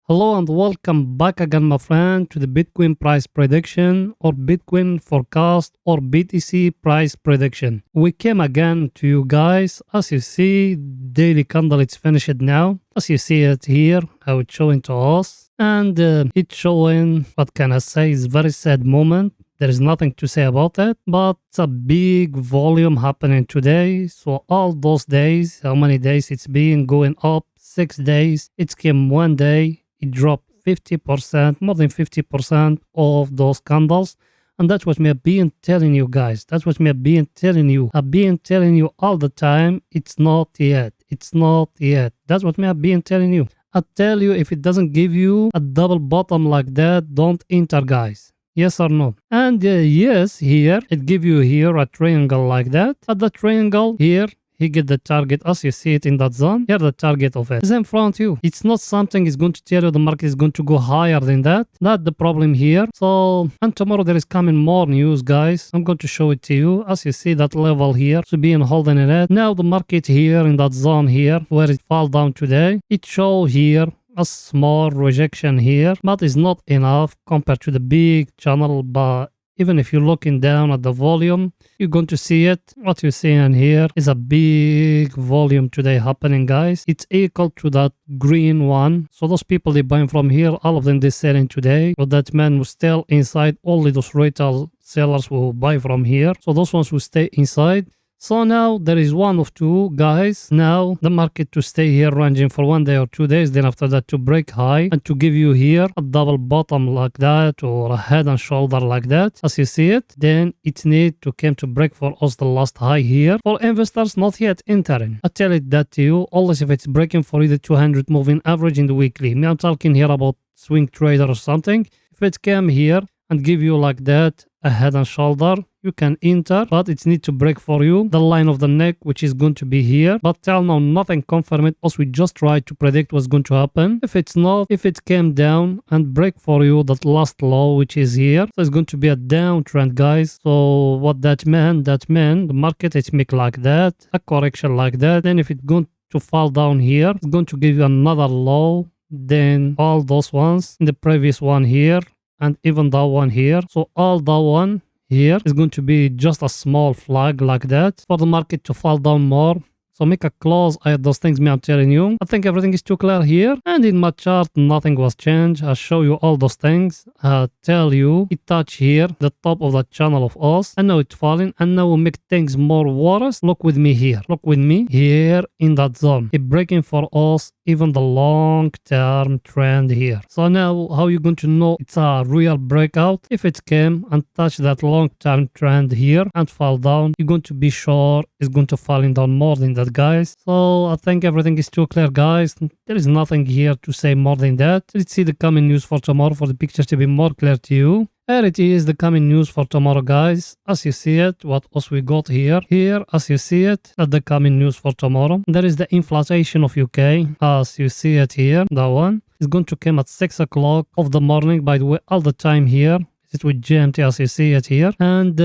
Hello and welcome back again, my friend, to the Bitcoin price prediction or Bitcoin forecast or BTC price prediction. We came again to you guys. As you see, daily candle it's finished now. As you see it here, how it's showing to us. And it's showing, what can I say, it's a very sad moment. There is nothing to say about it, but it's a big volume happening today. So all those days, how many days it's been going up? 6 days. It came one day. It dropped 50%, more than 50% of those candles. And that's what me have been telling you guys. That's what me have been telling you. I've been telling you all the time. It's not yet. It's not yet. That's what me have been telling you. I tell you, if it doesn't give you a double bottom like that, don't enter, guys. Yes or no? And yes, here, it give you here a triangle like that. At the triangle here, he get the target as you see it in that zone. Here the target of it is in front of you. It's not something is going to tell you the market is going to go higher than that. That's the problem here. So, and tomorrow there is coming more news, guys. I'm going to show it to you. As you see that level here, to be in holding it. Now the market here in that zone here, where it fall down today, it show here a small rejection here, but it's not enough compared to the big channel. But even if you're looking down at the volume, you're going to see it. What you're seeing here is a big volume today happening, guys. It's equal to that green one. So those people they buying from here, all of them they selling today. But that man was still inside. Only those retail sellers will buy from here. So those ones will stay inside. So now there is one of two, guys. Now the market to stay here ranging for 1 day or 2 days. Then after that to break high and to give you here a double bottom like that or a head and shoulder like that. As you see it, then it need to come to break for us the last high here. For investors not yet entering. I tell it that to you. Always if it's breaking for you the 200 moving average in the weekly. Me I'm talking here about swing trader or something. If it came here and give you like that a head and shoulder, you can enter, but it needs to break for you the line of the neck, which is going to be here. But till now nothing confirmed it. Also we just try to predict what's going to happen. If it's not, if it came down and break for you that last low, which is here, so it's going to be a downtrend, guys. So what that meant, the market is make like that, a correction like that. Then if it's going to fall down here, it's going to give you another low, then all those ones in the previous one here and even that one here. So all that one here is going to be just a small flag like that for the market to fall down more. So make a close at those things me I'm telling you. I think everything is too clear here. And in my chart, nothing was changed. I show you all those things. I tell you, it touch here, the top of the channel of us. And now it's falling. And now we make things more worse. Look with me here. Look with me here in that zone. It breaking for us even the long-term trend here. So now how you going to know it's a real breakout? If it came and touch that long-term trend here and fall down, you're going to be sure it's going to falling down more than that, guys. So I think everything is too clear, guys. There is nothing here to say more than that. Let's see the coming news for tomorrow for the picture to be more clear to you. Here it is, the coming news for tomorrow, guys. As you see it, what else we got here? Here, as you see it, that's the coming news for tomorrow. There is the inflation of UK. As you see it here, that one is going to come at 6 o'clock of the morning. By the way, all the time here, it's with GMT as you see it here. And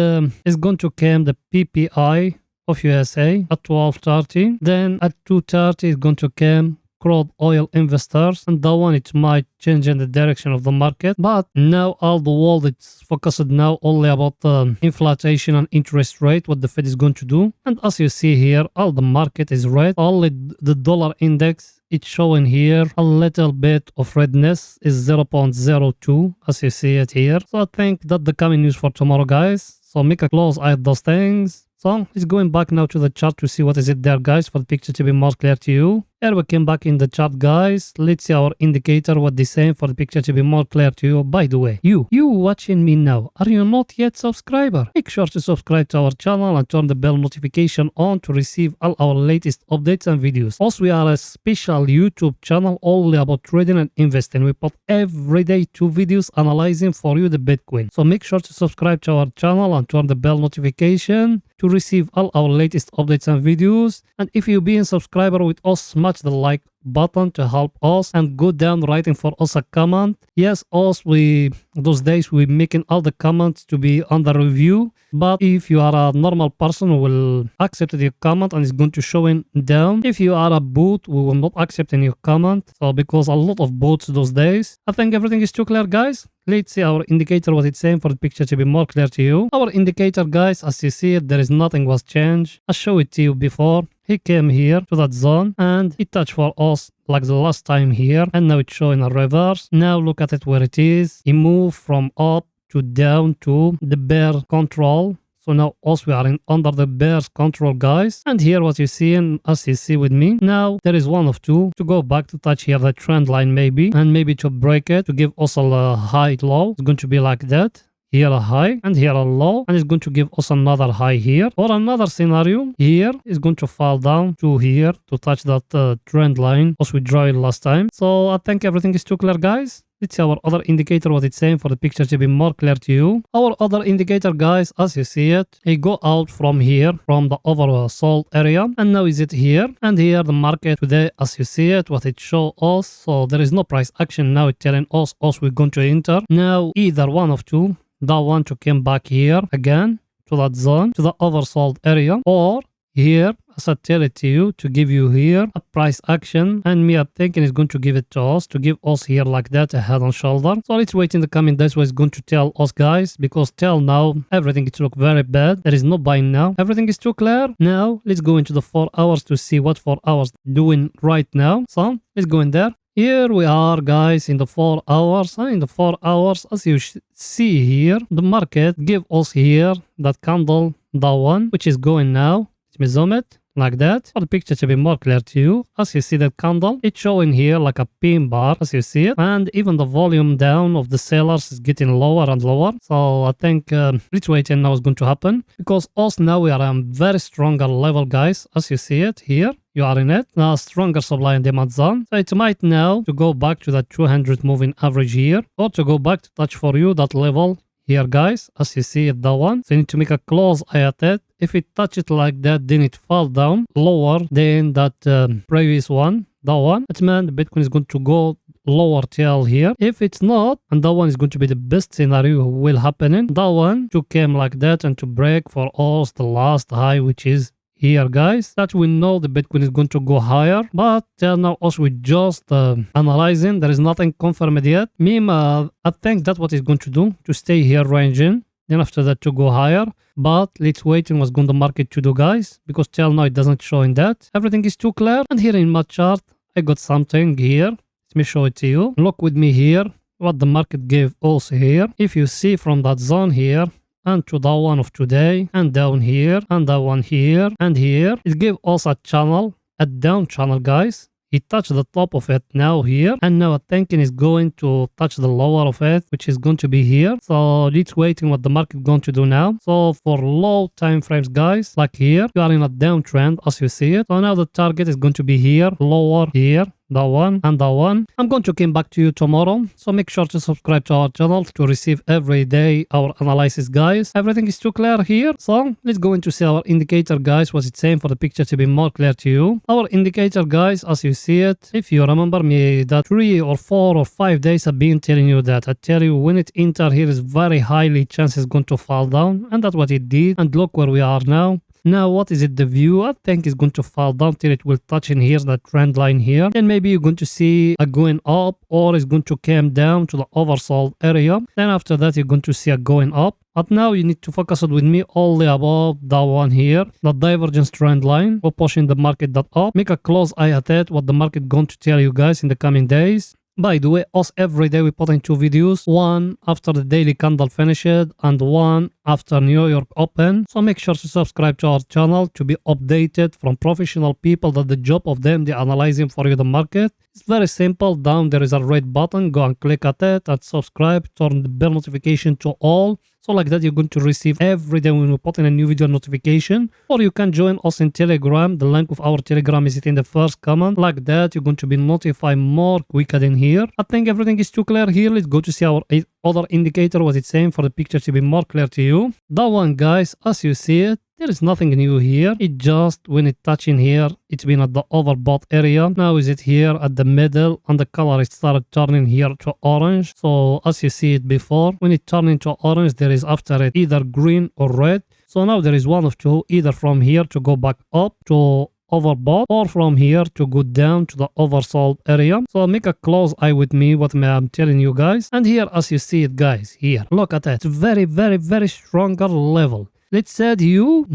it's going to come the PPI of USA at 12:30. Then at 2:30 it's going to come crude oil investors, and that one it might change in the direction of the market. But now all the world it's focused now only about inflation and interest rate, what the Fed is going to do. And as you see here, all the market is red. Only the dollar index it's showing here a little bit of redness is 0.02 as you see it here. So I think that the coming news for tomorrow, guys. So make a close eye at those things. So it's going back now to the chart to see what is it there, guys, for the picture to be more clear to you. Here we came back in the chart, guys. Let's see our indicator, what they say for the picture to be more clear to you. By the way, you watching me now, are you not yet subscriber? Make sure to subscribe to our channel and turn the bell notification on to receive all our latest updates and videos. Also, we are a special YouTube channel only about trading and investing. We put every day 2 videos analyzing for you the Bitcoin. So make sure to subscribe to our channel and turn the bell notification to receive all our latest updates and videos. And if you be a subscriber with us, smash the like button to help us and go down writing for us a comment. Yes, us we those days we making all the comments to be under review, but if you are a normal person we will accept your comment and it's going to show in down. If you are a bot we will not accept any comment, so because a lot of bots those days. I think everything is too clear, guys. Let's see our indicator what it's saying for the picture to be more clear to you. Our indicator, guys, as you see it, there is nothing was changed. I showed it to you before. He came here to that zone and he touched for us like the last time here, and now it's showing a reverse. Now look at it where it is. He moved from up to down to the bear control. So now also we are under the bear's control, guys. And here what you see, and as you see with me, now there is one of two to go back to touch here the trend line maybe, and maybe to break it to give us a high low. It's going to be like that. Here a high and here a low, and it's going to give us another high here. Or another scenario here is going to fall down to here to touch that trend line as we draw it last time. So I think everything is too clear, guys. Let's see our other indicator what it's saying for the picture to be more clear to you. Our other indicator, guys, as you see it, it go out from here, from the oversold area, and now is it here. And here the market today, as you see it, what it show us. So there is no price action now. It's telling us we're going to enter. Now either one of two, that one to come back here again to that zone, to the oversold area, or here as I tell it to you to give you here a price action, and me I'm thinking it's going to give it to us, to give us here like that a head and shoulder. So let's wait in the coming days what it's going to tell us, guys, because till now everything is look very bad. There is no buying now, everything is too clear. Now let's go into the 4 hours to see what 4 hours doing right now. So let's go in there. Here we are, guys, in the 4 hours, and in the 4 hours, as you see here, the market give us here that candle, that one, which is going now. Let me zoom it like that for the picture to be more clear to you. As you see that candle, it's showing here like a pin bar, as you see it, and even the volume down of the sellers is getting lower and lower. So I think let's wait and now what's going to happen, because us now we are on very stronger level, guys, as you see it here. You are in it now, stronger supply and demand zone. So it might now to go back to that 200 moving average here, or to go back to touch for you that level here, guys, as you see it, that one. So you need to make a close eye at it. If it touch it like that, then it fall down lower than that previous one, that one. It means the Bitcoin is going to go lower tail here. If it's not, and that one is going to be the best scenario will happen in that one to come like that and to break for us the last high, which is here, guys, that we know the Bitcoin is going to go higher, but till now also we just analyzing. There is nothing confirmed yet. I think that's what it's going to do, to stay here ranging, then after that to go higher. But let's wait and what's going the market to do, guys, because till now it doesn't show in that. Everything is too clear. And here in my chart I got something here. Let me show it to you. Look with me here what the market gave us here. If you see from that zone here and to that one of today, and down here, and that one here, and here, it gave us a channel, a down channel, guys. It touched the top of it now here, and now I'm thinking is going to touch the lower of it, which is going to be here. So let's wait what the market going to do now. So for low time frames, guys, like here, you are in a downtrend as you see it. So now the target is going to be here, lower here, that one and that one. I'm going to come back to you tomorrow, so make sure to subscribe to our channel to receive every day our analysis, guys. Everything is too clear here, so let's go into see our indicator, guys, what's it saying for the picture to be more clear to you. Our indicator, guys, as you see it, if you remember me that 3 or 4 or 5 days I've been telling you that I tell you when it enter here is very highly chance it's going to fall down, and that's what it did. And look where we are now. Now, what is it? The view, I think, is going to fall down till it will touch in here, that trend line here. Then maybe you're going to see a going up, or it's going to come down to the oversold area. Then after that, you're going to see a going up. But now you need to focus it with me only above that one here, the divergence trend line. We're pushing the market that up. Make a close eye at it, what the market going to tell you guys in the coming days. By the way, us every day we put in 2 videos, one after the daily candle finished and one after New York open. So make sure to subscribe to our channel to be updated from professional people that the job of them, they analyzing for you the market. It's very simple. Down there is a red button, go and click at it and subscribe, turn the bell notification to all. So like that you're going to receive every day when we put in a new video notification. Or you can join us in Telegram. The link of our Telegram is in the first comment. Like that you're going to be notified more quicker than here. I think everything is too clear here. Let's go to see our other indicator, what it's saying for the picture to be more clear to you. That one, guys, as you see it, There is nothing new here. It just when it touching here, it's been at the overbought area. Now is it here at the middle, and the color it started turning here to orange. So as you see it before, when it turned into orange, there is after it either green or red. So now there is one of two, either from here to go back up to overbought, or from here to go down to the oversold area. So make a close eye with me what I'm telling you guys. And here as you see it guys, here look at it, very stronger level. Let's say you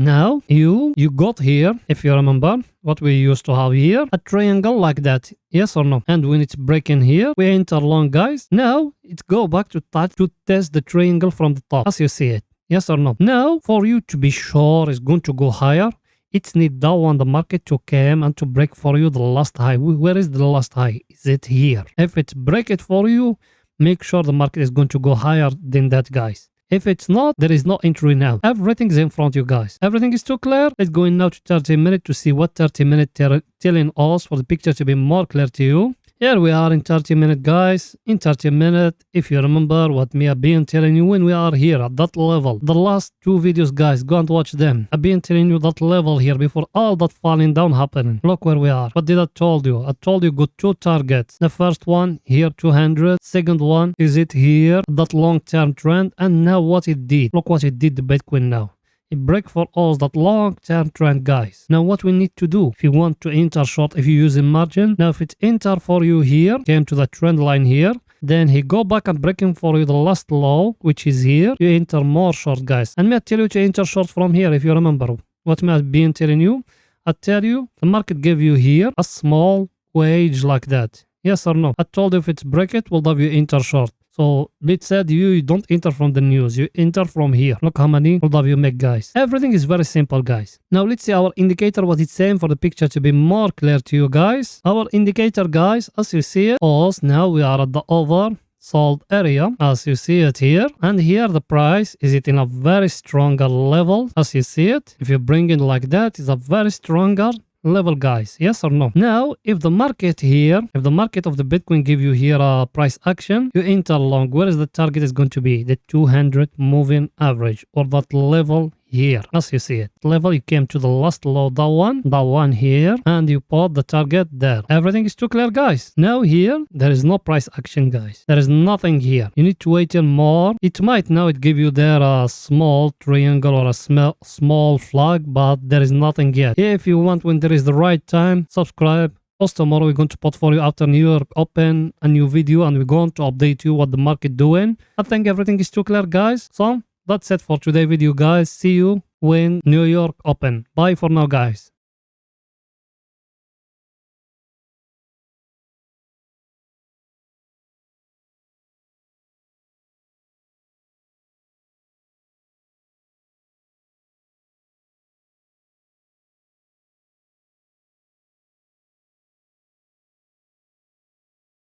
got here, if you remember what we used to have here, a triangle like that, yes or no? And when it's breaking here, we enter long guys. Now it go back to test the triangle from the top as you see it, yes or no? Now for you to be sure it's going to go higher, it's need that one the market to come and to break for you the last high. Where is the last high? Is it here? If it's break it for you, make sure the market is going to go higher than that guys. If it's not, there is no entry now. Everything is in front of you guys. Everything is too clear. Let's go in now to 30 minutes to see what 30 minutes telling us for the picture to be more clear to you. Here we are in 30 minutes guys. In 30 minutes, if you remember what me I've been telling you when we are here at that level. The last two videos guys, go and watch them. I've been telling you that level here before all that falling down happening. Look where we are. What did I told you? I told you got two targets. The first one here 200. Second one is it here, that long-term trend. And now what it did. Look what it did to Bitcoin now. It break for us that long-term trend guys. Now what we need to do if you want to enter short, if you using margin, now if it enter for you here, came to the trend line here, then he go back and breaking for you the last low, which is here, you enter more short guys. And may I tell you to enter short from here if you remember what me I've been telling you. I tell you the market gave you here a small wage like that, yes or no? I told you if it's break it, will have you enter short. So let's say you don't enter from the news, you enter from here. Look how many will you make guys. Everything is very simple guys. Now let's see our indicator what it's saying for the picture to be more clear to you guys. Our indicator guys, as you see it, us now we are at the oversold area as you see it here, and here the price is it in a very stronger level as you see it. If you bring it like that, it's a very stronger level guys, yes or no? Now if the market here, if the market of the Bitcoin give you here a price action, you enter long. Where is the target is going to be? The 200 moving average, or that level here as you see it. Level, you came to the last low, that one here, and you put the target there. Everything is too clear guys. Now here there is no price action guys, there is nothing here. You need to wait in more. It might now it give you there a small triangle or a small flag, but there is nothing yet. If you want, when there is the right time, subscribe. Also tomorrow we're going to put for you after New York open a new video, and we're going to update you what the market doing. I think everything is too clear guys. So that's it for today's video guys. See you when New York open. Bye for now guys.